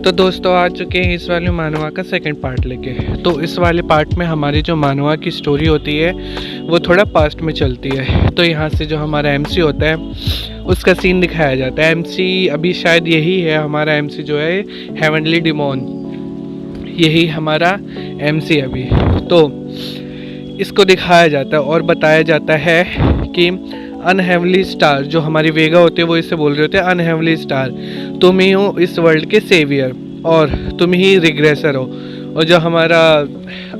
तो दोस्तों आ चुके हैं इस वाले मानवा का सेकंड पार्ट लेके। तो इस वाले पार्ट में हमारी जो मानवा की स्टोरी होती है वो थोड़ा पास्ट में चलती है। तो यहाँ से जो हमारा एमसी होता है उसका सीन दिखाया जाता है। एमसी अभी शायद यही है हमारा एमसी जो है हेवनली डिमोन, यही हमारा एमसी अभी। तो इसको दिखाया जाता है और बताया जाता है कि अनहेवनली स्टार जो हमारी वेगा होती है वो इसे बोल रहे होते हैं अनहेवनली स्टार, तुम ही हो इस वर्ल्ड के सेवियर और तुम ही रिग्रेसर हो। और जो हमारा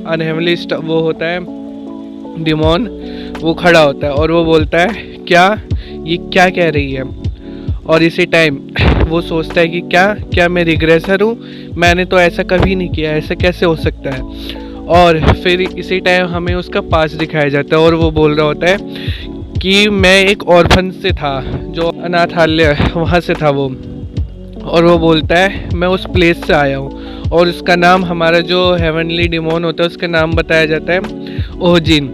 अनहेवनली स्टार वो होता है डिमोन, वो खड़ा होता है और वो बोलता है क्या ये क्या कह रही है। और इसी टाइम वो सोचता है कि क्या मैं रिग्रेसर हूँ, मैंने तो ऐसा कभी नहीं किया, ऐसा कैसे हो सकता है। और फिर इसी टाइम हमें उसका पास दिखाया जाता है और वो बोल रहा होता है कि मैं एक ऑर्फन से था, जो अनाथालय वहाँ से था वो। और वो बोलता है मैं उस प्लेस से आया हूँ और उसका नाम हमारा जो हेवनली डिमोन होता है उसका नाम बताया जाता है ओजिन।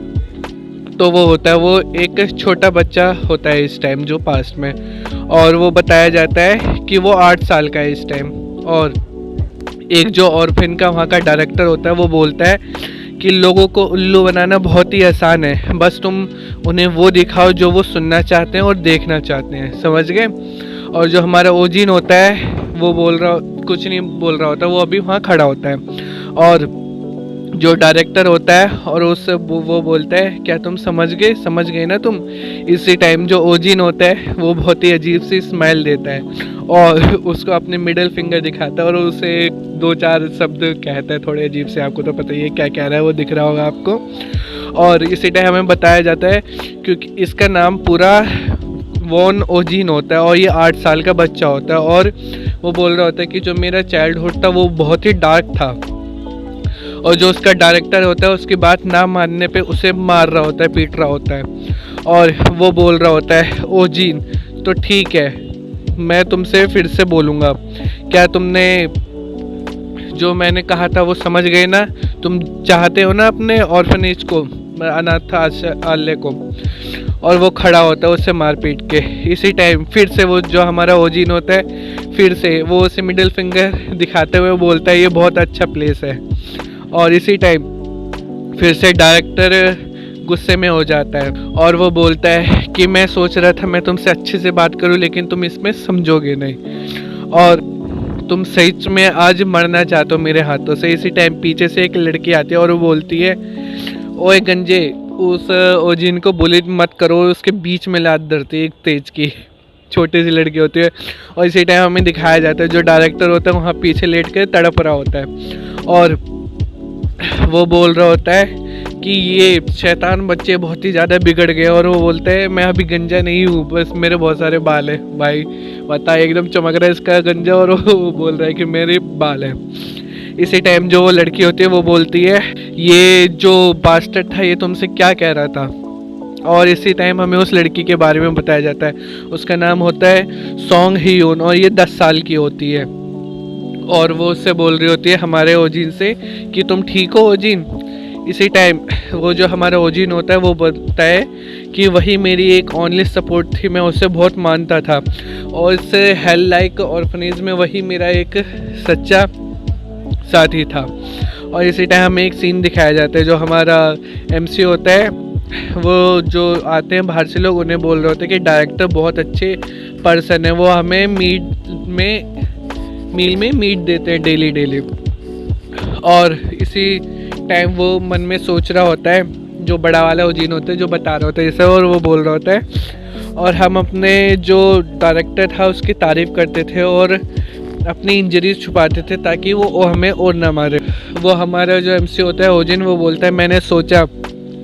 तो वो होता है वो एक छोटा बच्चा होता है इस टाइम जो पास्ट में, और वो बताया जाता है कि वो 8 साल का है इस टाइम। और एक जो ऑर्फन का वहाँ का डायरेक्टर होता है वो बोलता है कि लोगों को उल्लू बनाना बहुत ही आसान है, बस तुम उन्हें वो दिखाओ जो वो सुनना चाहते हैं और देखना चाहते हैं, समझ गए। और जो हमारा ओजिन होता है वो कुछ नहीं बोल रहा होता, वो अभी वहाँ खड़ा होता है। और जो डायरेक्टर होता है और उससे वो बोलता है क्या तुम समझ गए ना तुम। इसी टाइम जो ओजिन होता है वो बहुत ही अजीब सी स्माइल देता है और उसको अपने मिडिल फिंगर दिखाता है और उसे 2-4 शब्द कहता है थोड़े अजीब से, आपको तो पता ही है क्या कह रहा है, वो दिख रहा होगा आपको। और इसी टाइम हमें बताया जाता है क्योंकि इसका नाम पूरा वॉन ओजिन होता है और ये 8 साल का बच्चा होता है। और वो बोल रहा होता है कि जो मेरा चाइल्डहुड था वो बहुत ही डार्क था, और जो उसका डायरेक्टर होता है उसकी बात ना मानने पे उसे मार रहा होता है, पीट रहा होता है। और वो बोल रहा होता है ओजिन तो ठीक है, मैं तुमसे फिर से बोलूँगा, क्या तुमने जो मैंने कहा था वो समझ गए ना। तुम चाहते हो ना अपने ऑर्फनेज को, अनाथालय को। और वो खड़ा होता है उससे मार पीट के। इसी टाइम फिर से वो जो हमारा ओजिन होता है फिर से वो उसे मिडिल फिंगर दिखाते हुए बोलता है ये बहुत अच्छा प्लेस है। और इसी टाइम फिर से डायरेक्टर गुस्से में हो जाता है और वो बोलता है कि मैं सोच रहा था मैं तुमसे अच्छे से बात करूं लेकिन तुम इसमें समझोगे नहीं और तुम सच में आज मरना चाहते हो मेरे हाथों से। इसी टाइम पीछे से एक लड़की आती है और वो बोलती है ओए गंजे, उस ओजिन को बुली मत करो, उसके बीच में लात धरती है एक तेज की छोटी सी लड़की होती है। और इसी टाइम हमें दिखाया जाता है जो डायरेक्टर होता है वहाँ पीछे लेट कर तड़प रहा होता है और वो बोल रहा होता है कि ये शैतान बच्चे बहुत ही ज़्यादा बिगड़ गए। और वो बोलते हैं मैं अभी गंजा नहीं हूँ, बस मेरे बहुत सारे बाल है। भाई बता, एकदम चमक रहा है इसका गंजा और वो बोल रहा है कि मेरे बाल है। इसी टाइम जो वो लड़की होती है वो बोलती है ये जो बास्टर्ड था ये तुमसे क्या कह रहा था। और इसी टाइम हमें उस लड़की के बारे में बताया जाता है, उसका नाम होता है सॉन्ग हियोन और ये 10 साल की होती है। और वो उससे बोल रही होती है हमारे ओजिन से कि तुम ठीक हो ओजिन। इसी टाइम वो जो हमारा ओजिन होता है वो बोलता है कि वही मेरी एक ओनली सपोर्ट थी, मैं उससे बहुत मानता था और इससे हेल लाइक ऑर्फनेज में वही मेरा एक सच्चा साथी था। और इसी टाइम हमें एक सीन दिखाया जाता है जो हमारा एमसी होता है वो जो आते हैं बाहर से लोग उन्हें बोल रहे होते हैं कि डायरेक्टर बहुत अच्छे पर्सन है, वो हमें मील में मीट देते हैं डेली। और इसी टाइम वो मन में सोच रहा होता है जो बड़ा वाला ओजिन होता है जो बता रहा होता है इसे, और वो बोल रहा होता है और हम अपने जो डायरेक्टर था उसकी तारीफ़ करते थे और अपनी इंजरीज छुपाते थे ताकि वो हमें और ना मारे। वो हमारा जो एमसी होता है ओजिन वो बोलता है मैंने सोचा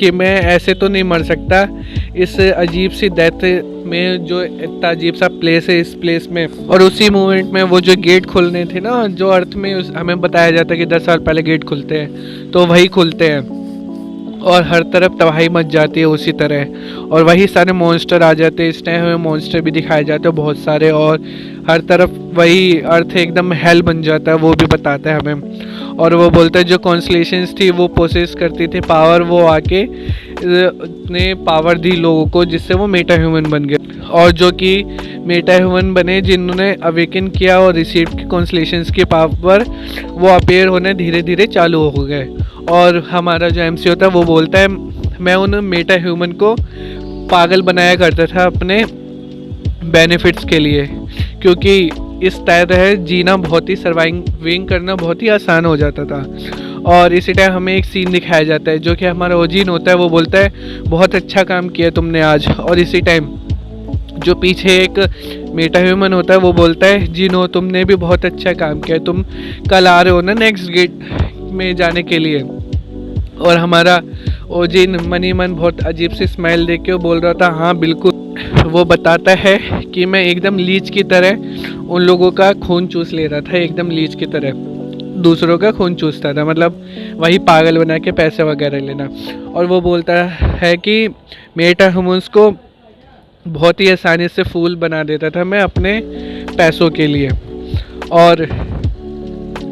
कि मैं ऐसे तो नहीं मर सकता इस अजीब सी डेथ में, जो इतना अजीब सा प्लेस है इस प्लेस में। और उसी मोमेंट में वो जो गेट खुलने थे ना जो अर्थ में हमें बताया जाता है कि 10 साल पहले गेट खुलते हैं, तो वही खुलते हैं और हर तरफ तबाही मच जाती है उसी तरह। और वही सारे मॉन्स्टर आ जाते हैं। इस टाइम हमें मॉन्स्टर भी दिखाए जाते हैं बहुत सारे और हर तरफ वही अर्थ एकदम हेल बन जाता है, वो भी बताता है हमें। और वो बोलता है जो कॉन्स्टलेशंस थी वो पोसेस करती थी पावर, वो आके ने पावर दी लोगों को, जिससे वो मेटा ह्यूमन बन गए। और जो कि मेटा ह्यूमन बने जिन्होंने अवेकन किया और रिसीव की कॉन्स्टलेशंस की पावर, वो अपेयर होने धीरे धीरे चालू हो गए। और हमारा जो एमसी होता है वो बोलता है मैं उन मेटा ह्यूमन को पागल बनाया करता था अपने बेनिफिट्स के लिए, क्योंकि इस तरह जीना बहुत ही सर्वाइविंग करना बहुत ही आसान हो जाता था। और इसी टाइम हमें एक सीन दिखाया जाता है जो कि हमारा ओजिन होता है, वो बोलता है बहुत अच्छा काम किया तुमने आज। और इसी टाइम जो पीछे एक मेटा ह्यूमन होता है वो बोलता है जिनो तुमने भी बहुत अच्छा काम किया, तुम कल आ रहे हो ना नेक्स्ट गेट में जाने के लिए। और हमारा ओजिन मनी मन बहुत अजीब सी स्माइल देके के बोल रहा था हाँ बिल्कुल। वो बताता है कि मैं एकदम लीच की तरह उन लोगों का खून चूस ले रहा था, एकदम लीच की तरह दूसरों का खून चूसता था, मतलब वही पागल बना के पैसे वगैरह लेना। और वो बोलता है कि मेटा ह्यूमन्स को बहुत ही आसानी से फूल बना देता था मैं अपने पैसों के लिए। और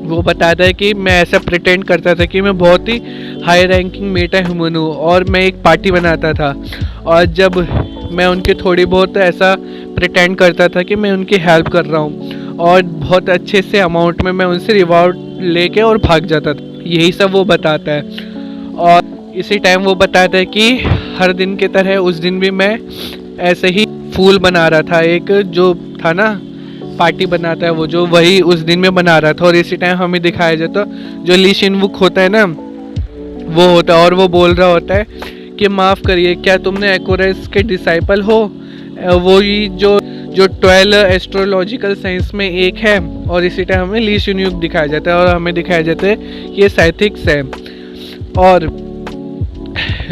वो बताता है कि मैं ऐसा प्रिटेंड करता था कि मैं बहुत ही हाई रैंकिंग मेटा ह्यूमन हूँ, और मैं एक पार्टी बनाता था, और जब मैं उनके थोड़ी बहुत ऐसा प्रिटेंड करता था कि मैं उनकी हेल्प कर रहा हूँ, और बहुत अच्छे से अमाउंट में मैं उनसे रिवॉर्ड लेके और भाग जाता था। यही सब वो बताता है। और इसी टाइम वो बताता है कि हर दिन की तरह उस दिन भी मैं ऐसे ही फूल बना रहा था, एक जो था ना पार्टी बनाता है वो, जो वही उस दिन में बना रहा था। और इसी टाइम हमें दिखाया जाता जो ली शिनवुक होता है ना वो होता है, और वो बोल रहा होता है कि माफ़ करिए क्या तुमने एक्वेरियस के डिसाइपल हो, वो ही जो 12 एस्ट्रोलॉजिकल साइंस में एक है। और इसी टाइम हमें ली शिनवुक दिखाया जाता है, और हमें दिखाया जाता है कि ये साइथिक्स है। और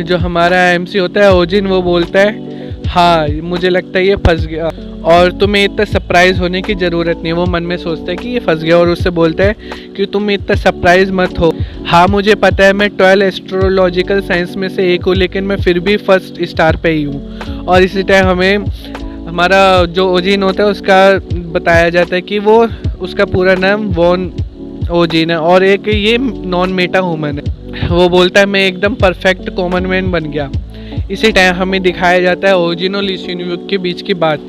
जो हमारा एमसी होता है ओजिन, वो बोलता है हाँ मुझे लगता है ये फंस गया, और तुम्हें इतना सरप्राइज़ होने की ज़रूरत नहीं है। वो मन में सोचता है कि ये फंस गया, और उससे बोलता है कि तुम इतना सरप्राइज मत हो। हाँ मुझे पता है मैं 12 एस्ट्रोलॉजिकल साइंस में से एक हूँ, लेकिन मैं फिर भी फर्स्ट स्टार पे ही हूँ। और इसी टाइम हमें हमारा जो ओजिन होता है उसका बताया जाता है कि वो उसका पूरा नाम वॉन ओजिन है, और एक ये नॉन मेटा ह्यूमन है। वो बोलता है मैं एकदम परफेक्ट कॉमन मैन बन गया। इसी टाइम हमें दिखाया जाता है ओजिन और ली शिनवुक के बीच की बात।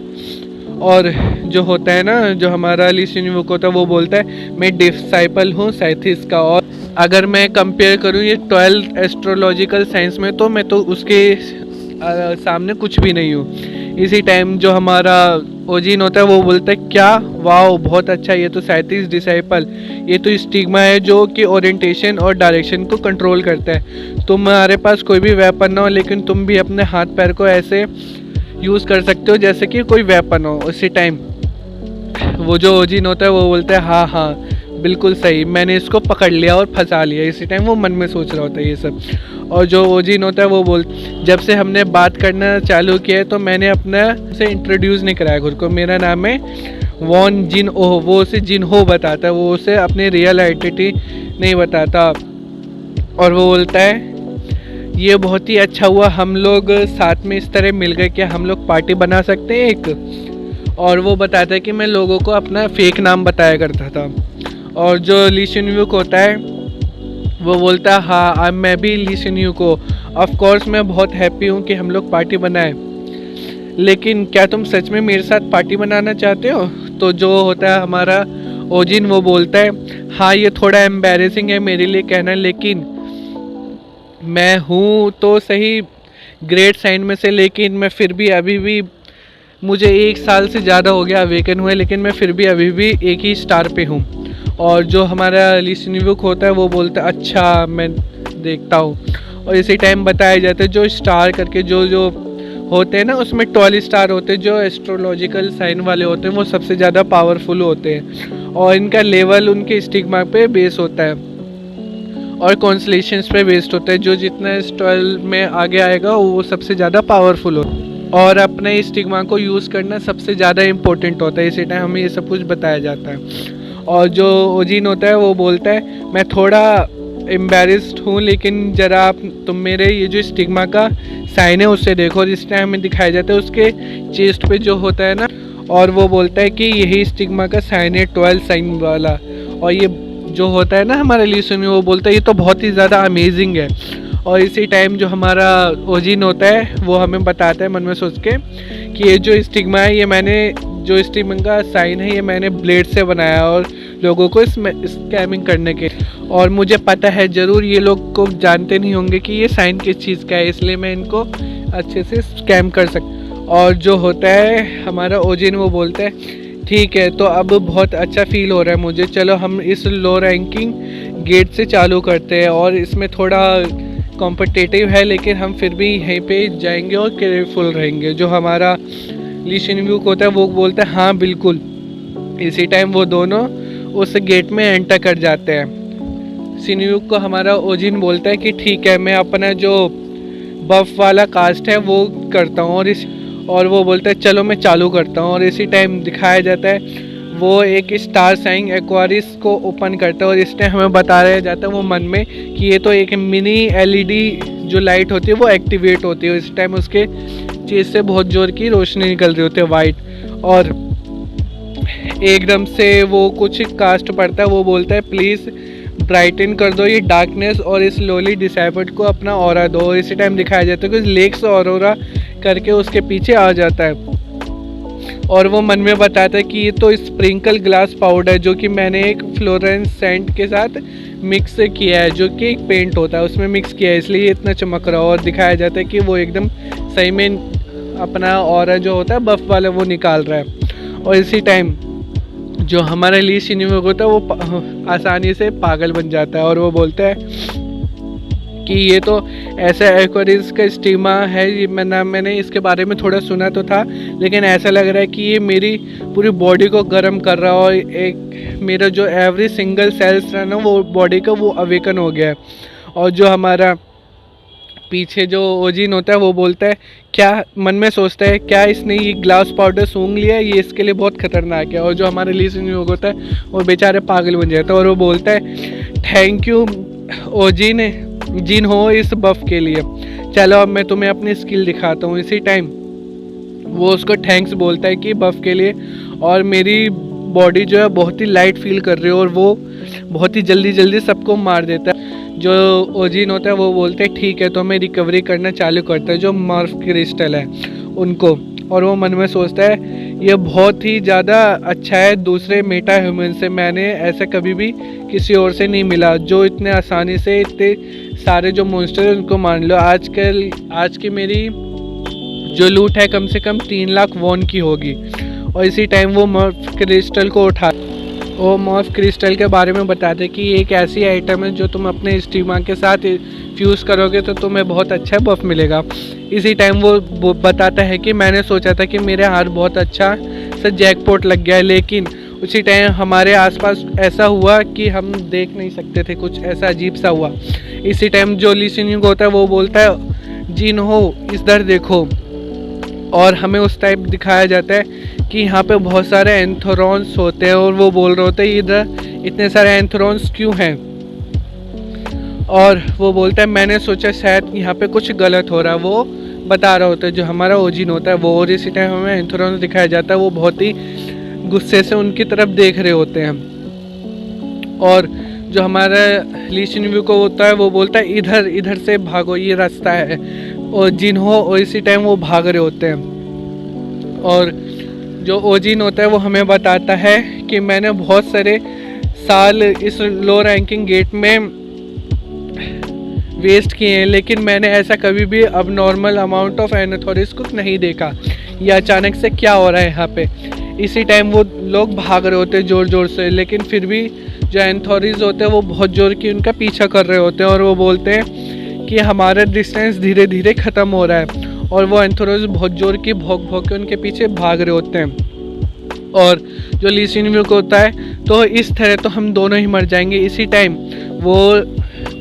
और जो होता है ना, जो हमारा ली शिनवुक होता है वो बोलता है मैं डिसाइपल हूँ साइथिस का, और अगर मैं कंपेयर करूँ ये 12 एस्ट्रोलॉजिकल साइंस में, तो मैं तो उसके सामने कुछ भी नहीं हूँ। इसी टाइम जो हमारा ओजिन होता है वो बोलता है क्या वाओ बहुत अच्छा, ये तो साइथिस डिसाइपल, ये तो स्टिग्मा है जो कि ओरिएंटेशन और डायरेक्शन को कंट्रोल करता है। तुम्हारे पास कोई भी वेपन ना हो, लेकिन तुम भी अपने हाथ पैर को ऐसे यूज़ कर सकते हो जैसे कि कोई वेपन हो। उसी टाइम वो जो ओजिन होता है वो बोलता है हाँ हाँ बिल्कुल सही, मैंने इसको पकड़ लिया और फंसा लिया। इसी टाइम वो मन में सोच रहा होता है ये सब। और जो ओजिन होता है वो जब से हमने बात करना चालू किया है तो मैंने अपना से इंट्रोड्यूस नहीं कराया खुद को, मेरा नाम है वॉन जिन ओह। वो उसे जिन हो बताता है, वो उसे अपनी रियल आइडेंटिटी नहीं बताता। और वो बोलता है ये बहुत ही अच्छा हुआ हम लोग साथ में इस तरह मिल गए, क्या हम लोग पार्टी बना सकते हैं एक। और वो बताता है कि मैं लोगों को अपना फेक नाम बताया करता था। और जो ली शिनवुक होता है वो बोलता है हाँ मैं भी ली शिनवुक को, ऑफ कोर्स मैं बहुत हैप्पी हूँ कि हम लोग पार्टी बनाए, लेकिन क्या तुम सच में मेरे साथ पार्टी बनाना चाहते हो। तो जो होता है हमारा ओजिन वो बोलता है हाँ ये थोड़ा एम्बैरेसिंग है मेरे लिए कहना, लेकिन मैं हूँ तो सही ग्रेट साइन में से, लेकिन मैं फिर भी अभी भी मुझे 1 साल से ज़्यादा हो गया अवेकन हुए, लेकिन मैं फिर भी अभी भी एक ही स्टार पे हूँ। और जो हमारा ली शिनवुक होता है वो बोलता है अच्छा मैं देखता हूँ। और इसी टाइम बताया जाता है जो स्टार करके जो होते हैं ना उसमें 12 स्टार होते हैं, जो एस्ट्रोलॉजिकल साइन वाले होते हैं वो सबसे ज़्यादा पावरफुल होते हैं, और इनका लेवल उनके स्टिग्मा पे बेस होता है और कॉन्स्टलेशंस पे बेस्ड होता है। जो जितना इस 12 में आगे आएगा वो सबसे ज़्यादा पावरफुल होता है, और अपने स्टिग्मा को यूज़ करना सबसे ज़्यादा इम्पोर्टेंट होता है। इसी टाइम हमें ये सब कुछ बताया जाता है। और जो ओजिन होता है वो बोलता है मैं थोड़ा एम्बेरस्ड हूँ, लेकिन ज़रा आप तुम मेरे ये जो स्टिग्मा का साइन है उससे देखो। इस टाइम हमें दिखाया जाता है उसके चेस्ट पे जो होता है ना, और वो बोलता है कि यही स्टिग्मा का साइन है 12 साइन वाला, और ये जो होता है ना हमारा ली सुन वो बोलता है ये तो बहुत ही ज़्यादा अमेजिंग है। और इसी टाइम जो हमारा ओजिन होता है वो हमें बताता है मन में सोच के कि ये जो स्टिग्मा है, ये मैंने जो स्टिग्मा का साइन है ये मैंने ब्लेड से बनाया और लोगों को इसमें स्कैमिंग करने के, और मुझे पता है ज़रूर ये लोग को जानते नहीं होंगे कि ये साइन किस चीज़ का है, इसलिए मैं इनको अच्छे से स्कैम कर सकता। और जो होता है हमारा ओजिन वो बोलता है ठीक है तो अब बहुत अच्छा फील हो रहा है मुझे, चलो हम इस लो रैंकिंग गेट से चालू करते हैं। और इसमें थोड़ा कॉम्पिटिटिव है लेकिन हम फिर भी यहीं पे जाएंगे और केयरफुल रहेंगे। जो हमारा ली शिनवूक होता है वो बोलता है हाँ बिल्कुल। इसी टाइम वो दोनों उस गेट में एंटर कर जाते हैं। शिनवूक को हमारा ओजिन बोलता है कि ठीक है मैं अपना जो बफ वाला कास्ट है वो करता हूँ, और वो बोलता है चलो मैं चालू करता हूँ। और इसी टाइम दिखाया जाता है वो एक स्टार साइन एक्वारिस को ओपन करता है और इस टाइम हमें बताया जाता है वो मन में कि ये तो एक मिनी एलईडी जो लाइट होती है वो एक्टिवेट होती है। इस टाइम उसके चीज़ से बहुत जोर की रोशनी निकल रही होती है वाइट, और एकदम से वो कुछ कास्ट पड़ता है। वो बोलता है प्लीज़ ब्राइटन कर दो ये डार्कनेस और इस लोली डिसाइपर्ड को अपना ऑरा दो। और इसी टाइम दिखाया जाता है कि लेक्स ऑरोरा करके उसके पीछे आ जाता है और वो मन में बताता है कि ये तो स्प्रिंकल ग्लास पाउडर है जो कि मैंने एक फ्लोरेसेंट के साथ मिक्स किया है, जो कि एक पेंट होता है उसमें मिक्स किया है, इसलिए ये इतना चमक रहा है। और दिखाया जाता है कि वो एकदम सही में अपना ऑरा जो होता है बफ वाला वो निकाल रहा है। और इसी टाइम जो हमारा ली शिनवूक होता है वो आसानी से पागल बन जाता है और वो बोलता है कि ये तो ऐसा एक्वारिस का स्टिग्मा है, ये मैंने इसके बारे में थोड़ा सुना तो था लेकिन ऐसा लग रहा है कि ये मेरी पूरी बॉडी को गर्म कर रहा है और एक मेरा जो एवरी सिंगल सेल्स था ना वो बॉडी का वो अवेकन हो गया है। और जो हमारा पीछे जो ओजिन होता है वो बोलता है क्या मन में सोचता है क्या इसने ये ग्लास पाउडर सूंघ लिया है, ये इसके लिए बहुत खतरनाक है। और जो हमारे ली शिनवूक होता है वो बेचारे पागल बन जाता है और वो बोलता है थैंक यू ओजिन जिन हो इस बफ के लिए, चलो अब मैं तुम्हें अपनी स्किल दिखाता हूँ। इसी टाइम वो उसको थैंक्स बोलता है कि बफ के लिए, और मेरी बॉडी जो है बहुत ही लाइट फील कर रही है और वो बहुत ही जल्दी सबको मार देता है। जो ओजिन होता है वो बोलते हैं ठीक है तो मैं रिकवरी करना चालू करता है जो मॉर्फ क्रिस्टल है उनको। और वो मन में सोचता है ये बहुत ही ज़्यादा अच्छा है, दूसरे मेटा ह्यूमन से मैंने ऐसा कभी भी किसी और से नहीं मिला जो इतने आसानी से इतने सारे जो मॉन्स्टर हैं उनको मान लो। आज की मेरी जो लूट है कम से कम 3 लाख वॉन की होगी। और इसी टाइम वो मॉर्फ क्रिस्टल को उठा, वो मॉर्फ क्रिस्टल के बारे में बताते कि ये एक ऐसी आइटम है जो तुम अपने स्टिग्मा के साथ फ्यूज़ करोगे तो तुम्हें बहुत अच्छा बफ मिलेगा। इसी टाइम वो बताता है कि मैंने सोचा था कि मेरे हाथ बहुत अच्छा सा जैकपॉट लग गया है, लेकिन उसी टाइम हमारे आसपास ऐसा हुआ कि हम देख नहीं सकते थे, कुछ ऐसा अजीब सा हुआ। इसी टाइम जो ली शिनवूक होता है वो बोलता है जिन हो इधर देखो, और हमें उस टाइप दिखाया जाता है कि यहाँ पे बहुत सारे एंथोरॉन्स होते हैं और वो बोल रहे होते हैं इधर इतने सारे एंथोरॉन्स क्यों हैं। और वो बोलता है मैंने सोचा शायद यहाँ पे कुछ गलत हो रहा है, वो बता रहा होता है जो हमारा ओजिन होता है वो। और इसी टाइम हमें एंथोरॉन्स दिखाया जाता है वो बहुत ही गुस्से से उनकी तरफ देख रहे होते हैं। और जो हमारा ली शिनवूक को होता है वो बोलता है इधर से भागो ये रास्ता है, और जिन हो और इसी टाइम वो भाग रहे होते हैं। और जो ओजिन होता है वो हमें बताता है कि मैंने बहुत सारे साल इस लो रैंकिंग गेट में वेस्ट किए हैं लेकिन मैंने ऐसा कभी भी अब नॉर्मल अमाउंट ऑफ एनाथोरिस को नहीं देखा, ये अचानक से क्या हो रहा है यहाँ पे। इसी टाइम वो लोग भाग रहे होते हैं ज़ोर से, लेकिन फिर भी जो एंथोरिस होते हैं वो बहुत ज़ोर की उनका पीछा कर रहे होते हैं और वो बोलते हैं कि हमारा डिस्टेंस धीरे धीरे ख़त्म हो रहा है। और वो एंथोरिस बहुत ज़ोर की भौंक के उनके पीछे भाग रहे होते हैं। और जो ली शिनवूक होता है तो इस तरह तो हम दोनों ही मर जाएंगे। इसी टाइम वो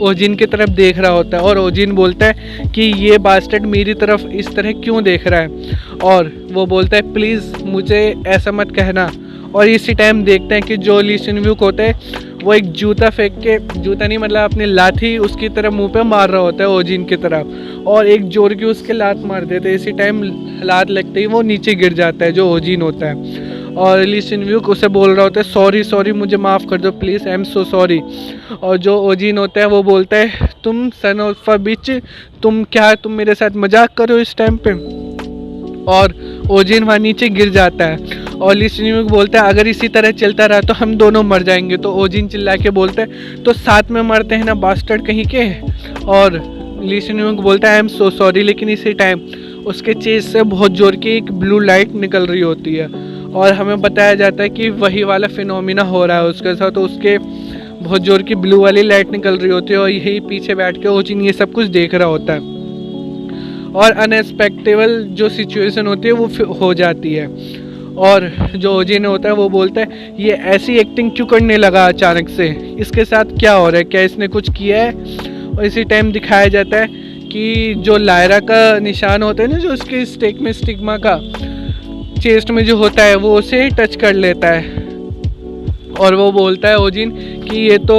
ओजिन की तरफ देख रहा होता है और ओजिन बोलता है कि ये बास्टर्ड मेरी तरफ इस तरह क्यों देख रहा है, और वो बोलता है प्लीज़ मुझे ऐसा मत कहना। और इसी टाइम देखते हैं कि जो ली शिनवूक होता है वो एक जूता फेंक के, जूता नहीं मतलब अपनी लाठी उसकी तरफ मुंह पे मार रहा होता है ओजिन की तरफ, और एक जोर की उसके लात मार देते हैं। इसी टाइम लात लगते ही वो नीचे गिर जाता है जो ओजिन होता है। और ली सिन्व्यूक उसे बोल रहा होता है सॉरी सॉरी, मुझे माफ़ कर दो please, I am so sorry. और जो ओजिन होता है वो बोलता है तुम सन ऑफ अ बिच, तुम मेरे साथ मजाक कर रहे हो इस टाइम पे। और ओजिन वहाँ नीचे गिर जाता है और ली सिन्व्यूक बोलता है अगर इसी तरह चलता रहा तो हम दोनों मर जाएंगे। तो ओजिन चिल्ला के बोलता है तो साथ में मरते हैं ना बास्टर्ड कहीं के। और ली सिन्व्यूक बोलता है आई एम सो सॉरी। लेकिन इसी टाइम उसके चेस्ट से बहुत जोर की एक ब्लू लाइट निकल रही होती है और हमें बताया जाता है कि वही वाला फिनोमिना हो रहा है उसके साथ। तो उसके बहुत जोर की ब्लू वाली लाइट निकल रही होती है और यही पीछे बैठ के ओजिन ये सब कुछ देख रहा होता है और अनएक्सपेक्टेबल जो सिचुएशन होती है वो हो जाती है। और जो ओजिन होता है वो बोलता है ये ऐसी एक्टिंग क्यों करने लगा अचानक से, इसके साथ क्या हो रहा है, क्या इसने कुछ किया है। और इसी टाइम दिखाया जाता है कि जो लायरा का निशान होता है ना, जो उसके स्टेक में स्टिग्मा का चेस्ट में जो होता है वो उसे टच कर लेता है और वो बोलता है ओजिन कि ये तो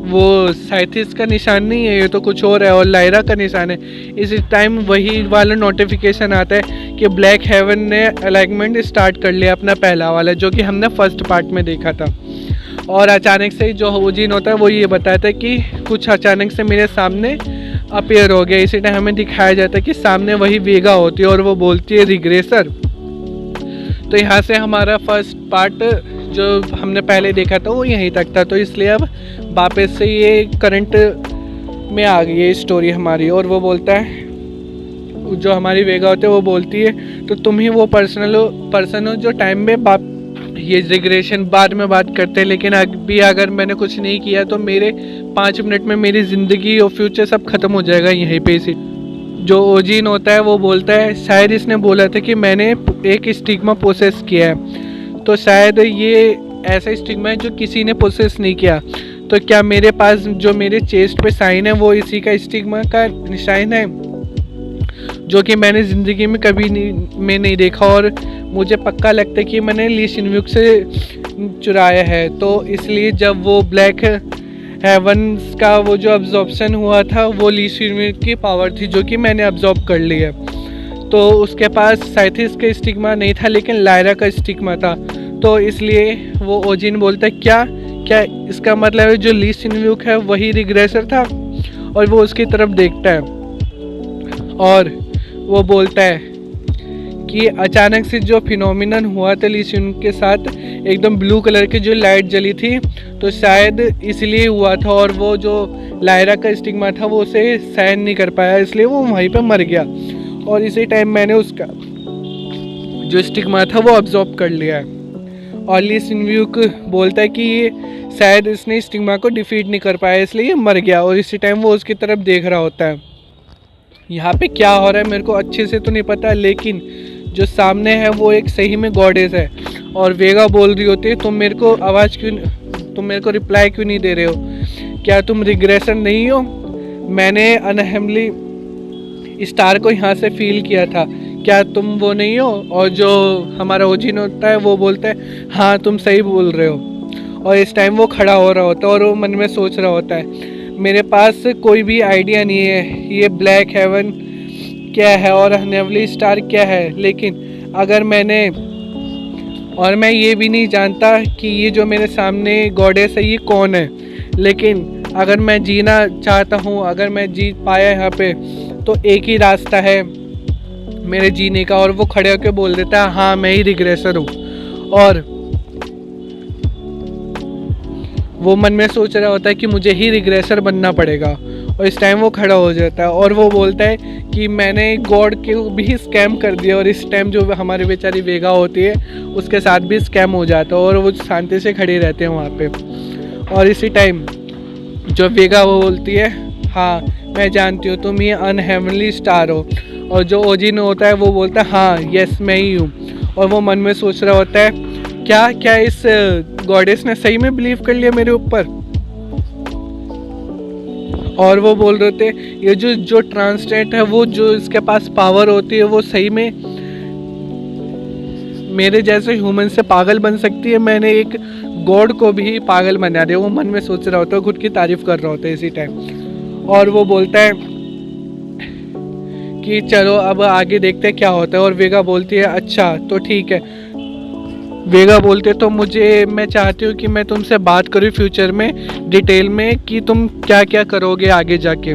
वो साइथिस का निशान नहीं है, ये तो कुछ और है और लायरा का निशान है। इसी टाइम वही वाला नोटिफिकेशन आता है कि ब्लैक हेवन ने अलाइनमेंट स्टार्ट कर लिया अपना पहला वाला, जो कि हमने फर्स्ट पार्ट में देखा था। और अचानक से जो ओजिन होता है वो ये बताता है कि कुछ अचानक से मेरे सामने अपीयर हो गया। इसी टाइम हमें दिखाया जाता है कि सामने वही वेगा होती है और वो बोलती है रिग्रेसर। तो यहाँ से हमारा फर्स्ट पार्ट जो हमने पहले देखा था वो यहीं तक था, तो इसलिए अब वापस से ये करंट में आ गई है स्टोरी हमारी। और वो बोलता है, जो हमारी वेगा होती है वो बोलती है तो तुम ही वो पर्सन हो जो टाइम में ये रिग्रेशन बाद में बात करते हैं, लेकिन अभी अगर मैंने कुछ नहीं किया तो मेरे 5 मिनट में मेरी ज़िंदगी और फ्यूचर सब खत्म हो जाएगा यहीं पे से। जो ओजिन होता है वो बोलता है शायद इसने बोला था कि मैंने एक स्टिग्मा प्रोसेस किया है, तो शायद ये ऐसा स्टिग्मा है जो किसी ने प्रोसेस नहीं किया। तो क्या मेरे पास जो मेरे चेस्ट पे साइन है वो इसी का स्टिग्मा का निशान है, जो कि मैंने ज़िंदगी में कभी नहीं देखा और मुझे पक्का लगता है कि मैंने ली सिन्व्यूक से चुराया है। तो इसलिए जब वो ब्लैक हेवंस का वो जो अब्जॉर्प्शन हुआ था वो ली सिन्व्यूक की पावर थी जो कि मैंने अब्जॉर्ब कर ली है। तो उसके पास साइथिस का स्टिग्मा नहीं था लेकिन लायरा का स्टिग्मा था। तो इसलिए वो ओजिन बोलता है क्या इसका मतलब है जो ली सिन्व्यूक है वही रिग्रेसर था। और वो उसकी तरफ देखता है और वो बोलता है कि अचानक से जो फिनोमिनन हुआ था ली सिन्व्यूक के साथ, एकदम ब्लू कलर की जो लाइट जली थी, तो शायद इसलिए हुआ था और वो जो लायरा का स्टिग्मा था वो उसे सहन नहीं कर पाया, इसलिए वो वहीं पे मर गया। और इसी टाइम मैंने उसका जो स्टिग्मा था वो अब्जॉर्ब कर लिया है। और ली सिन्व्यूक बोलता है कि ये शायद इसने स्टिग्मा को डिफीट नहीं कर पाया इसलिए ये मर गया। और इसी टाइम वो उसकी तरफ देख रहा होता है। यहाँ पे क्या हो रहा है मेरे को अच्छे से तो नहीं पता, लेकिन जो सामने है वो एक सही में गॉडेस है। और वेगा बोल रही होती है तुम मेरे को रिप्लाई क्यों नहीं दे रहे हो, क्या तुम रिग्रेशन नहीं हो, मैंने अनहेमली स्टार को यहाँ से फील किया था, क्या तुम वो नहीं हो। और जो हमारा ओजिन होता है वो बोलता है हाँ तुम सही बोल रहे हो। और इस टाइम वो खड़ा हो रहा होता है और वो मन में सोच रहा होता है मेरे पास कोई भी आइडिया नहीं है ये ब्लैक हेवन क्या है और अनहेमली स्टार क्या है, लेकिन अगर मैं ये भी नहीं जानता कि ये जो मेरे सामने गॉडेस है ये कौन है, लेकिन अगर मैं जीना चाहता हूँ, अगर मैं जी पाया यहाँ पे, तो एक ही रास्ता है मेरे जीने का। और वो खड़े होकर बोल देता है हाँ मैं ही रिग्रेसर हूँ। और वो मन में सोच रहा होता है कि मुझे ही रिग्रेसर बनना पड़ेगा। और इस टाइम वो खड़ा हो जाता है और वो बोलता है कि मैंने गॉड के भी स्कैम कर दिया। और इस टाइम जो हमारी बेचारी वेगा होती है उसके साथ भी स्कैम हो जाता है और वो शांति से खड़े रहते हैं वहाँ पे। और इसी टाइम जो वेगा वो बोलती है हाँ मैं जानती हूँ तुम ये अनहेवनली स्टार हो। और जो ओजिन होता है वो बोलता है हाँ यस मैं ही हूँ। और वो मन में सोच रहा होता है क्या इस गॉडेस ने सही में बिलीव कर लिया मेरे ऊपर। और वो बोल रहे थे ये जो ट्रांसलेट है वो जो इसके पास पावर होती है वो सही में मेरे जैसे ह्यूमन से पागल बन सकती है, मैंने एक गॉड को भी पागल बना दिया। वो मन में सोच रहा होता है, खुद की तारीफ कर रहा होता है इसी टाइम। और वो बोलता है कि चलो अब आगे देखते हैं क्या होता है। और वेगा बोलती है अच्छा तो ठीक है। वेगा बोलते तो मैं चाहती हूँ कि मैं तुमसे बात करूँ फ्यूचर में डिटेल में कि तुम क्या क्या करोगे आगे जाके।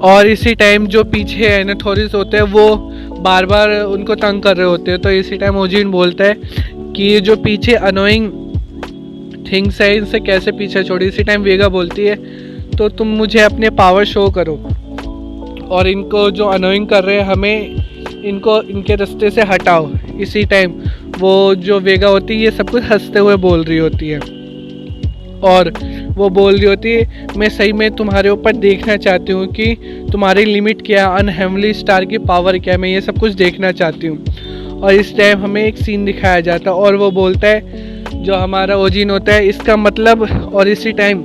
और इसी टाइम जो पीछे एनाथोरिस होते हैं वो बार बार उनको तंग कर रहे होते हैं। तो इसी टाइम ओजिन बोलता है कि ये जो पीछे अनोइंग थिंग्स है इनसे कैसे पीछे छोड़े। इसी टाइम वेगा बोलती है तो तुम मुझे अपने पावर शो करो और इनको जो अनोइंग कर रहे हैं हमें इनको इनके रास्ते से हटाओ। इसी टाइम वो जो वेगा होती है ये सब कुछ हंसते हुए बोल रही होती है और वो बोल रही होती है मैं सही में तुम्हारे ऊपर देखना चाहती हूँ कि तुम्हारी लिमिट क्या है, अनहेवनली स्टार की पावर क्या है, मैं ये सब कुछ देखना चाहती हूँ। और इस टाइम हमें एक सीन दिखाया जाता है और वो बोलता है जो हमारा ओजिन होता है इसका मतलब। और इसी टाइम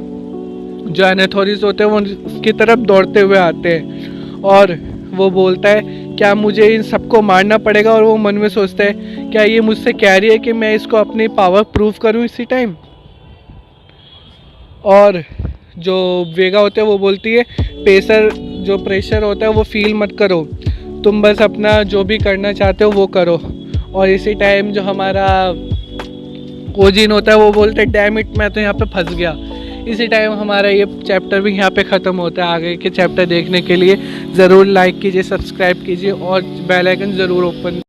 जो एनाथोरिस होते हैं वो उसकी तरफ दौड़ते हुए आते हैं और वो बोलता है क्या मुझे इन सबको मारना पड़ेगा। और वो मन में सोचता है क्या ये मुझसे कह रही है कि मैं इसको अपनी पावर प्रूव करूं इसी टाइम। और जो वेगा होते हैं वो बोलती है प्रेशर होता है वो फील मत करो, तुम बस अपना जो भी करना चाहते हो वो करो। और इसी टाइम जो हमारा ओजिन होता है वो बोलते है डैम इट मैं तो यहाँ पे फंस गया। इसी टाइम हमारा ये चैप्टर भी यहाँ पे ख़त्म होता है। आगे के चैप्टर देखने के लिए ज़रूर लाइक कीजिए, सब्सक्राइब कीजिए और बेल आइकन ज़रूर ओपन